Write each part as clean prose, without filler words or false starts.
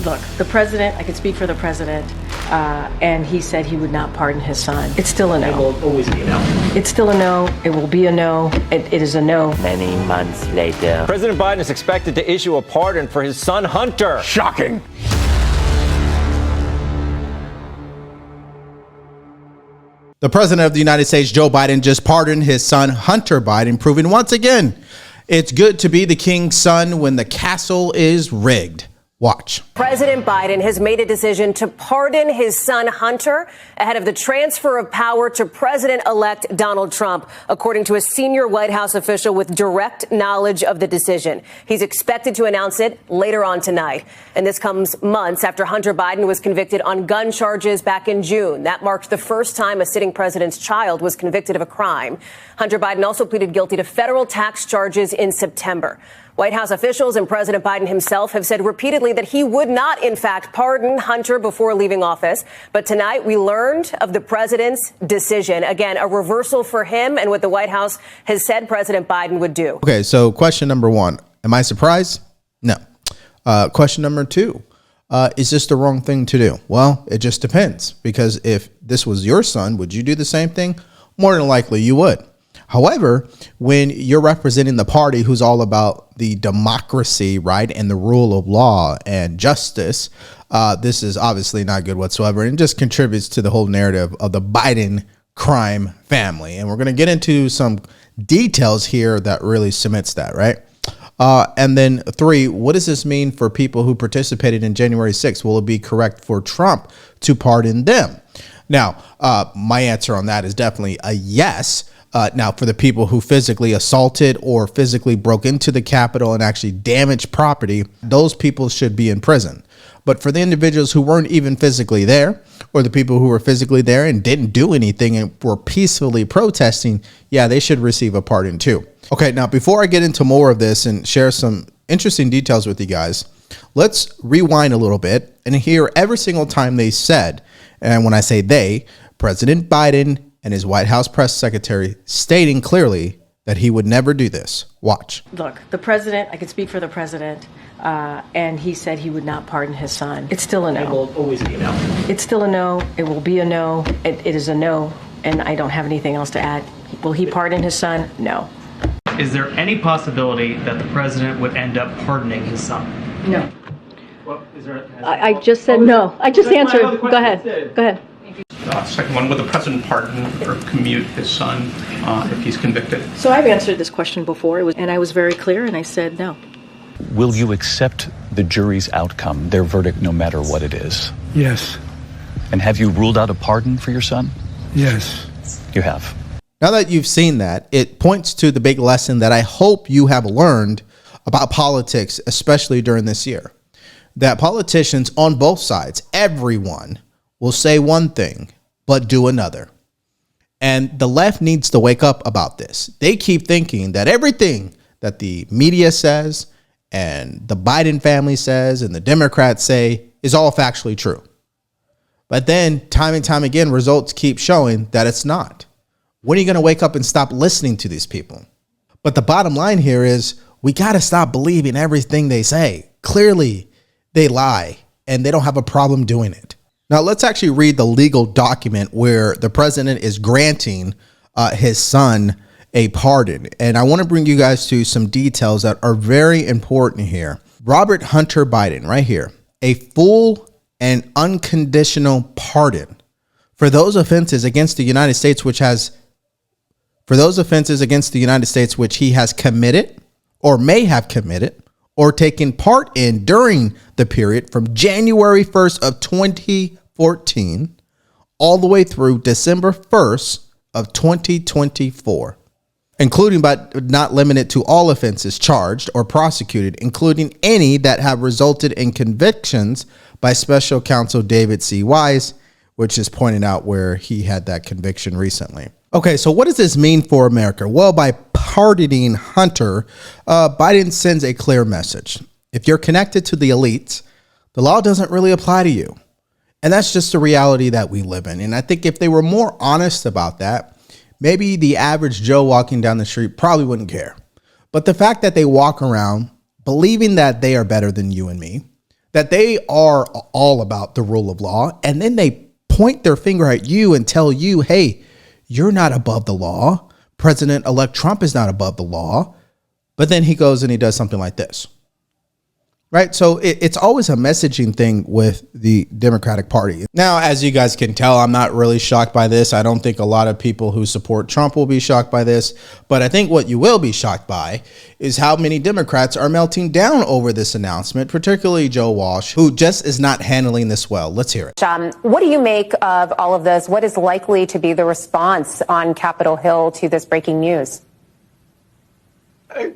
Look, the president, I could speak for the president, and he said he would not pardon his son. It's still a no. It will always be a no. It's still a no. It will be a no. It is a no. Many months later, President Biden is expected to issue a pardon for his son Hunter. Shocking. The president of the United States, Joe Biden, just pardoned his son Hunter Biden, proving once again it's good to be the king's son when the castle is rigged. Watch. President Biden has made a decision to pardon his son Hunter ahead of the transfer of power to President-elect Donald Trump, according to a senior White House official with direct knowledge of the decision. He's expected to announce it later on tonight. And this comes months after Hunter Biden was convicted on gun charges back in June. That marked the first time a sitting president's child was convicted of a crime. Hunter Biden also pleaded guilty to federal tax charges in September. White House officials and President Biden himself have said repeatedly that he would not, in fact, pardon Hunter before leaving office. But tonight we learned of the president's decision. Again, a reversal for him and what the White House has said President Biden would do. Okay, so question number one, am I surprised? No. Question number two, is this the wrong thing to do? Well, it just depends, because if this was your son, would you do the same thing? More than likely you would. However, when you're representing the party who's all about the democracy, right, and the rule of law and justice, this is obviously not good whatsoever, and just contributes to the whole narrative of the Biden crime family. And we're going to get into some details here that really cements that, right? And then three, what does this mean for people who participated in January 6th? Will it be correct for Trump to pardon them? Now, my answer on that is definitely a yes. Now, for the people who physically assaulted or physically broke into the Capitol and actually damaged property, those people should be in prison. But for the individuals who weren't even physically there, or the people who were physically there and didn't do anything and were peacefully protesting, yeah, they should receive a pardon too. Okay, now before I get into more of this and share some interesting details with you guys, let's rewind a little bit and hear every single time they said, and when I say they, President Biden and his White House press secretary stating clearly that he would never do this. Watch. Look, the president, I could speak for the president, and he said he would not pardon his son. It's still a no. It will always be a no. It's still a no. It will be a no. It is a no, and I don't have anything else to add. Will he pardon his son? No. Is there any possibility that the president would end up pardoning his son? No. Well, is there, I just said no. I just answered. Go ahead. Go ahead. Second one, would the president pardon or commute his son if he's convicted? So I've answered this question before, and I was very clear, and I said no. Will you accept the jury's outcome, their verdict, no matter what it is? Yes. And have you ruled out a pardon for your son? Yes. You have. Now that you've seen that, it points to the big lesson that I hope you have learned about politics, especially during this year. That politicians on both sides, everyone, will say one thing, but do another. And the left needs to wake up about this. They keep thinking that everything that the media says and the Biden family says and the Democrats say is all factually true. But then time and time again, results keep showing that it's not. When are you going to wake up and stop listening to these people? But the bottom line here is we got to stop believing everything they say. Clearly, they lie and they don't have a problem doing it. Now, let's actually read the legal document where the president is granting his son a pardon. And I want to bring you guys to some details that are very important here. Robert Hunter Biden, right here, a full and unconditional pardon for those offenses against the United States, which he has committed or may have committed or taken part in during the period from January 1st of 2014 all the way through December 1st of 2024, including but not limited to all offenses charged or prosecuted, including any that have resulted in convictions by Special Counsel David C. Wise, which is pointed out where he had that conviction recently. Okay, so what does this mean for America? Well, by pardoning Hunter, Biden sends a clear message. If you're connected to the elites, the law doesn't really apply to you. And that's just the reality that we live in. And I think if they were more honest about that, maybe the average Joe walking down the street probably wouldn't care. But the fact that they walk around believing that they are better than you and me, that they are all about the rule of law, and then they point their finger at you and tell you, hey, you're not above the law. President-elect Trump is not above the law. But then he goes and he does something like this. Right? So it's always a messaging thing with the Democratic Party. Now, as you guys can tell, I'm not really shocked by this. I don't think a lot of people who support Trump will be shocked by this. But I think what you will be shocked by is how many Democrats are melting down over this announcement, particularly Joe Walsh, who just is not handling this well. Let's hear it. What do you make of all of this? What is likely to be the response on Capitol Hill to this breaking news?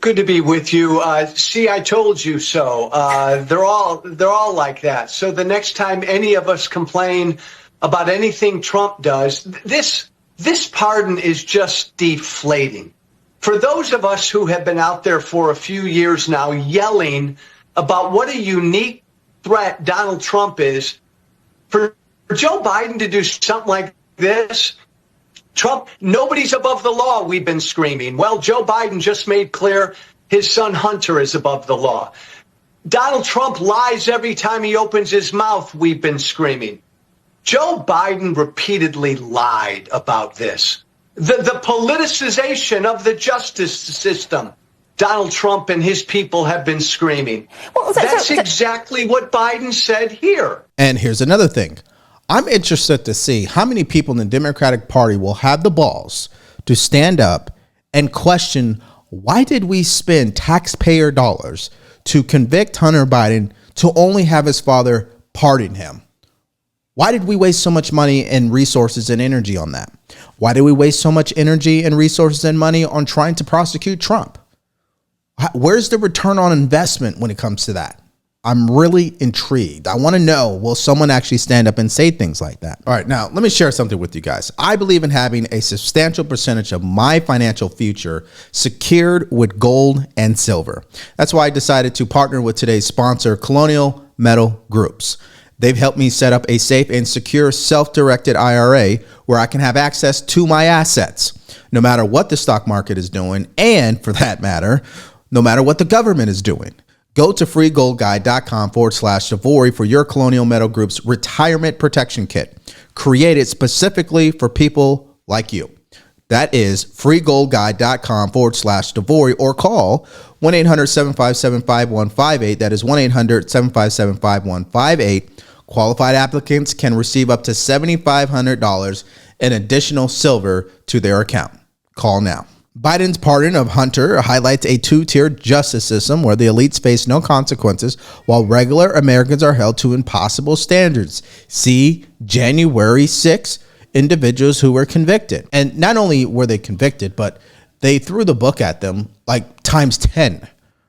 Good to be with you. See, I told you so. They're all like that. So the next time any of us complain about anything Trump does, this pardon is just deflating. For those of us who have been out there for a few years now yelling about what a unique threat Donald Trump is, for Joe Biden to do something like this, Trump, nobody's above the law, we've been screaming. Well, Joe Biden just made clear his son Hunter is above the law. Donald Trump lies every time he opens his mouth, we've been screaming. Joe Biden repeatedly lied about this. The politicization of the justice system, Donald Trump and his people have been screaming. Well, that's exactly what Biden said here. And here's another thing. I'm interested to see how many people in the Democratic Party will have the balls to stand up and question, why did we spend taxpayer dollars to convict Hunter Biden to only have his father pardon him? Why did we waste so much money and resources and energy on that? Why did we waste so much energy and resources and money on trying to prosecute Trump? Where's the return on investment when it comes to that? I'm really intrigued. I want to know, will someone actually stand up and say things like that? All right, now let me share something with you guys. I believe in having a substantial percentage of my financial future secured with gold and silver. That's why I decided to partner with today's sponsor, Colonial Metal Groups. They've helped me set up a safe and secure self-directed IRA where I can have access to my assets, no matter what the stock market is doing, and for that matter, no matter what the government is doing. Go to freegoldguy.com/Devori for your Colonial Metal Group's retirement protection kit, created specifically for people like you. That is freegoldguy.com/Devori, or call 1-800-757-5158. That is 1-800-757-5158. Qualified applicants can receive up to $7,500 in additional silver to their account. Call now. Biden's pardon of Hunter highlights a two-tier justice system where the elites face no consequences while regular Americans are held to impossible standards. See January 6 individuals who were convicted. And not only were they convicted, but they threw the book at them like times 10,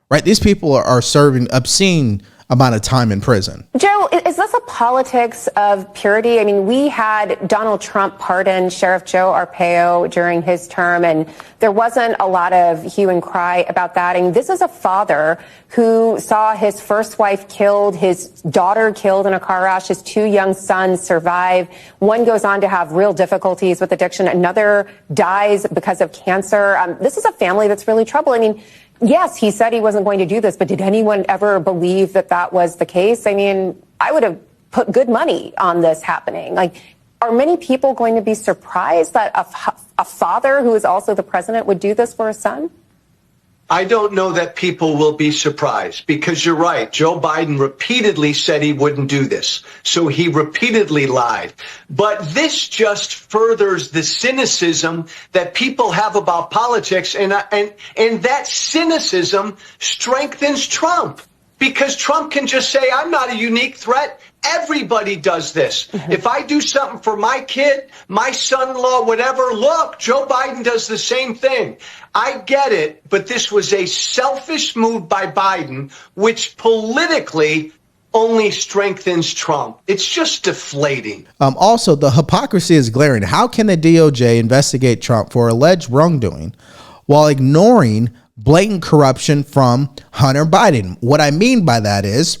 right? These people are serving obscene amount of time in prison. Joe, is this a politics of purity? I mean, we had Donald Trump pardon Sheriff Joe Arpaio during his term, and there wasn't a lot of hue and cry about that. I mean, this is a father who saw his first wife killed, his daughter killed in a car crash, his two young sons survive. One goes on to have real difficulties with addiction. Another dies because of cancer. This is a family that's really troubled. I mean, yes, he said he wasn't going to do this, but did anyone ever believe that that was the case? I mean, I would have put good money on this happening. Like, are many people going to be surprised that a father who is also the president would do this for his son? I don't know that people will be surprised, because you're right. Joe Biden repeatedly said he wouldn't do this. So he repeatedly lied. But this just furthers the cynicism that people have about politics. And that cynicism strengthens Trump, because Trump can just say, I'm not a unique threat. Everybody does this. If I do something for my kid, my son-in-law, whatever, look, Joe Biden does the same thing. I get it, but this was a selfish move by Biden, which politically only strengthens Trump. It's just deflating. Also, the hypocrisy is glaring. How can the DOJ investigate Trump for alleged wrongdoing while ignoring blatant corruption from Hunter Biden? What I mean by that is,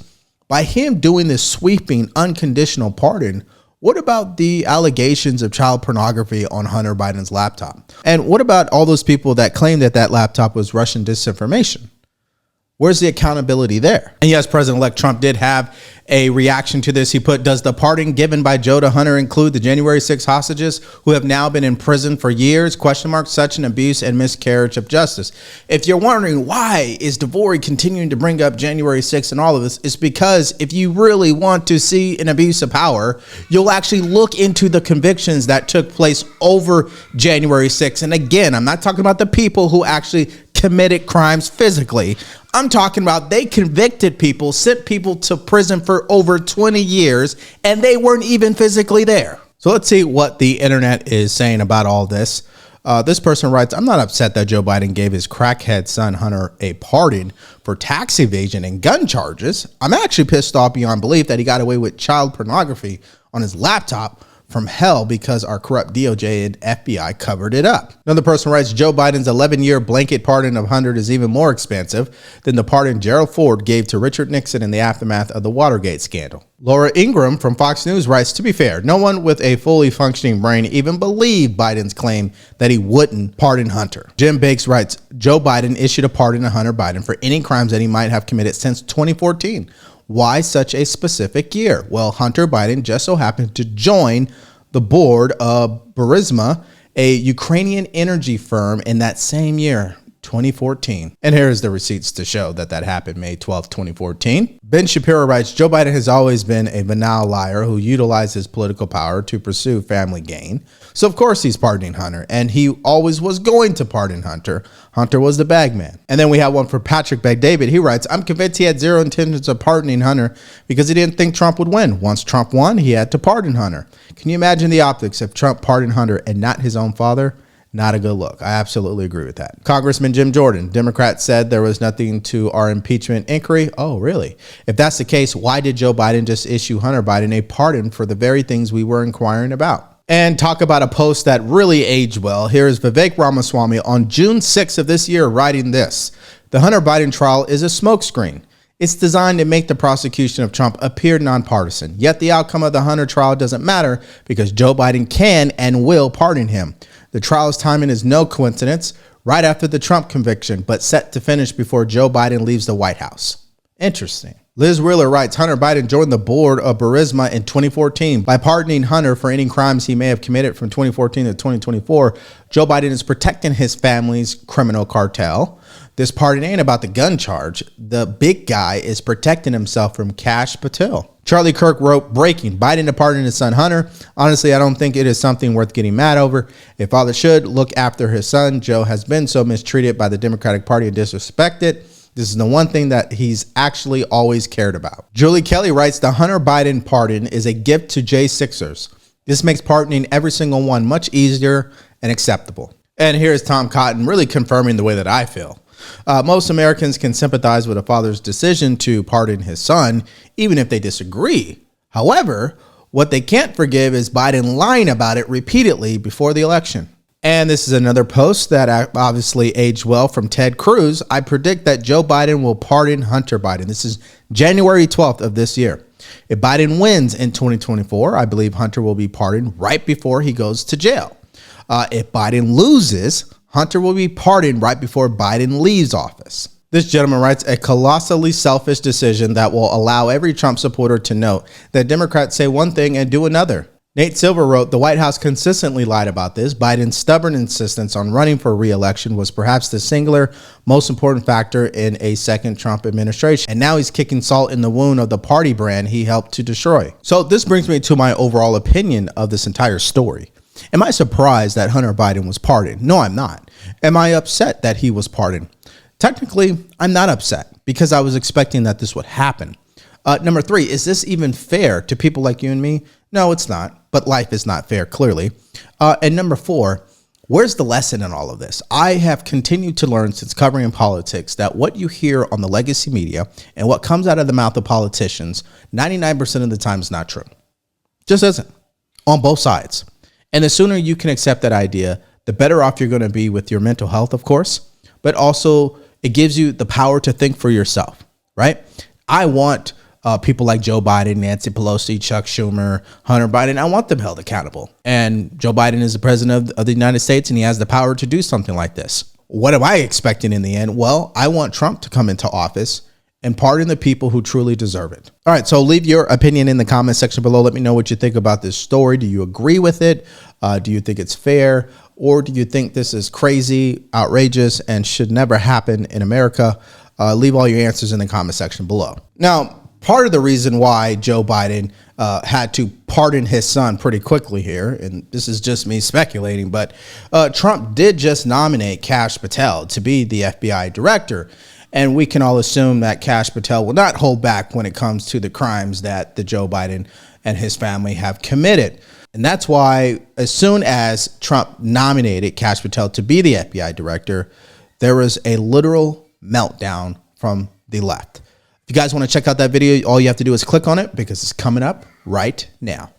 by him doing this sweeping unconditional pardon, what about the allegations of child pornography on Hunter Biden's laptop? And what about all those people that claim that that laptop was Russian disinformation? Where's the accountability there? And yes, President-elect Trump did have A reaction to this, he put, does the pardon given by Joe to Hunter include the January 6 hostages who have now been in prison for years? Question mark. Such an abuse and miscarriage of justice. If you're wondering why is DeVore continuing to bring up January 6 and all of this, it's because if you really want to see an abuse of power, you'll actually look into the convictions that took place over January 6. And again, I'm not talking about the people who actually committed crimes physically. I'm talking about they convicted people, sent people to prison for over 20 years, and they weren't even physically there. So let's see what the internet is saying about all this. This person writes, I'm not upset that Joe Biden gave his crackhead son Hunter a pardon for tax evasion and gun charges. I'm actually pissed off beyond belief that he got away with child pornography on his laptop from hell because our corrupt DOJ and FBI covered it up. Another person writes, Joe Biden's 11-year blanket pardon of Hunter is even more expensive than the pardon Gerald Ford gave to Richard Nixon in the aftermath of the Watergate scandal. Laura Ingram from Fox News writes, to be fair, no one with a fully functioning brain even believed Biden's claim that he wouldn't pardon Hunter. Jim Bakes writes, Joe Biden issued a pardon to Hunter Biden for any crimes that he might have committed since 2014. Why such a specific year? Well, Hunter Biden just so happened to join the board of Burisma, a Ukrainian energy firm, in that same year, 2014. And here's the receipts to show that that happened May 12, 2014. Ben Shapiro writes, Joe Biden has always been a banal liar who utilized his political power to pursue family gain. So of course he's pardoning Hunter, and he always was going to pardon Hunter. Hunter was the bag man. And then we have one for Patrick Bagdavid. He writes, I'm convinced he had zero intentions of pardoning Hunter because he didn't think Trump would win. Once Trump won, he had to pardon Hunter. Can you imagine the optics if Trump pardoned Hunter and not his own father? Not a good look. I absolutely agree with that. Congressman Jim Jordan, Democrat, said there was nothing to our impeachment inquiry. Oh, really? If that's the case, why did Joe Biden just issue Hunter Biden a pardon for the very things we were inquiring about? And talk about a post that really aged well. Here is Vivek Ramaswamy on June 6th of this year writing this. The Hunter Biden trial is a smokescreen. It's designed to make the prosecution of Trump appear nonpartisan. Yet the outcome of the Hunter trial doesn't matter because Joe Biden can and will pardon him. The trial's timing is no coincidence, right after the Trump conviction, but set to finish before Joe Biden leaves the White House. Interesting. Liz Wheeler writes, Hunter Biden joined the board of Burisma in 2014. By pardoning Hunter for any crimes he may have committed from 2014 to 2024, Joe Biden is protecting his family's criminal cartel. This pardon ain't about the gun charge. The big guy is protecting himself from Kash Patel. Charlie Kirk wrote, breaking, Biden to pardon his son Hunter. Honestly, I don't think it is something worth getting mad over. A father should look after his son. Joe has been so mistreated by the Democratic Party and disrespected. This is the one thing that he's actually always cared about. Julie Kelly writes, the Hunter Biden pardon is a gift to J6ers. This makes pardoning every single one much easier and acceptable. And here's Tom Cotton really confirming the way that I feel. Most Americans can sympathize with a father's decision to pardon his son, even if they disagree. However, what they can't forgive is Biden lying about it repeatedly before the election. And this is another post that obviously aged well from Ted Cruz. I predict that Joe Biden will pardon Hunter Biden. This is January 12th of this year. If Biden wins in 2024, I believe Hunter will be pardoned right before he goes to jail. If Biden loses, Hunter will be pardoned right before Biden leaves office. This gentleman writes, a colossally selfish decision that will allow every Trump supporter to note that Democrats say one thing and do another. Nate Silver wrote, the White House consistently lied about this. Biden's stubborn insistence on running for re-election was perhaps the singular most important factor in a second Trump administration. And now he's kicking salt in the wound of the party brand he helped to destroy. So this brings me to my overall opinion of this entire story. Am I surprised that Hunter Biden was pardoned? No, I'm not. Am I upset that he was pardoned? Technically, I'm not upset because I was expecting that this would happen. Number three, is this even fair to people like you and me? No, it's not. But life is not fair, clearly. And number four, where's the lesson in all of this? I have continued to learn since covering politics that what you hear on the legacy media and what comes out of the mouth of politicians, 99% of the time is not true. Just isn't. On both sides. And the sooner you can accept that idea, the better off you're going to be with your mental health, of course, but also it gives you the power to think for yourself, right? I want people like Joe Biden, Nancy Pelosi, Chuck Schumer, Hunter Biden, I want them held accountable. And Joe Biden is the president of the United States, and he has the power to do something like this. What am I expecting in the end? Well, I want Trump to come into office and pardon the people who truly deserve it. All right, so leave your opinion in the comment section below. Let me know what you think about this story. Do you agree with it? Do you think it's fair? Or do you think this is crazy, outrageous, and should never happen in America? Leave all your answers in the comment section below. Now, part of the reason why Joe Biden had to pardon his son pretty quickly here, and this is just me speculating, but Trump did just nominate Kash Patel to be the FBI director. And we can all assume that Kash Patel will not hold back when it comes to the crimes that the Joe Biden and his family have committed. And that's why as soon as Trump nominated Kash Patel to be the FBI director, there was a literal meltdown from the left. If you guys want to check out that video, all you have to do is click on it because it's coming up right now.